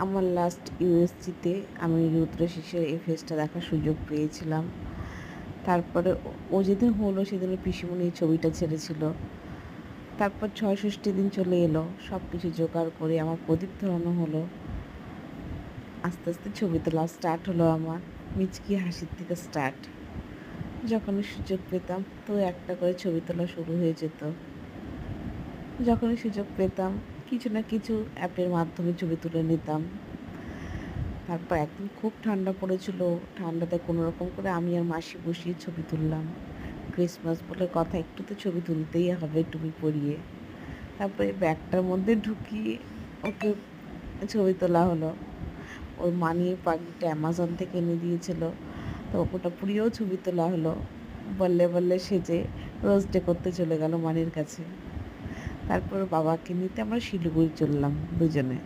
আমার লাস্ট ইউএসজিতে আমি রুদ্রাশিসের এই ফেসটা দেখার সুযোগ পেয়েছিলাম। তারপরে ও যেদিন হলো সেদিন পিসিমণি এই ছবিটা ছেড়েছিল। তারপর ৬ষষ্ঠী দিন চলে এলো, সব কিছু জোগাড় করে আমার প্রদীপ ধরানো হলো। আস্তে আস্তে ছবি তোলা স্টার্ট হলো আমার, মিচকি হাসির থেকে স্টার্ট। যখনই সুযোগ পেতাম তো একটা করে ছবি তোলা শুরু হয়ে যেত। যখনই সুযোগ পেতাম কিছু না কিছু অ্যাপের মাধ্যমে ছবি তুলে নিতাম। তারপর একদিন খুব ঠান্ডা পড়েছিল, ঠান্ডাতে কোনো রকম করে আমি আর মাসি বসিয়ে ছবি তুললাম। ক্রিসমাস বলে কথা, একটু তো ছবি তুলতেই হবে টুপি পরিয়ে। তারপরে ব্যাগটার মধ্যে ঢুকিয়ে ওকে ছবি তোলা হলো। ওর মানি পাখিটা অ্যামাজন থেকে এনে দিয়েছিল, তো ওটা পুড়িয়েও ছবি তোলা হলো। বললে বললে সেজে রোজ ডে করতে চলে গেল মানির কাছে। তারপর বাবাকে নিতে আমরা শিলিগুড়ি চললাম দুজনে।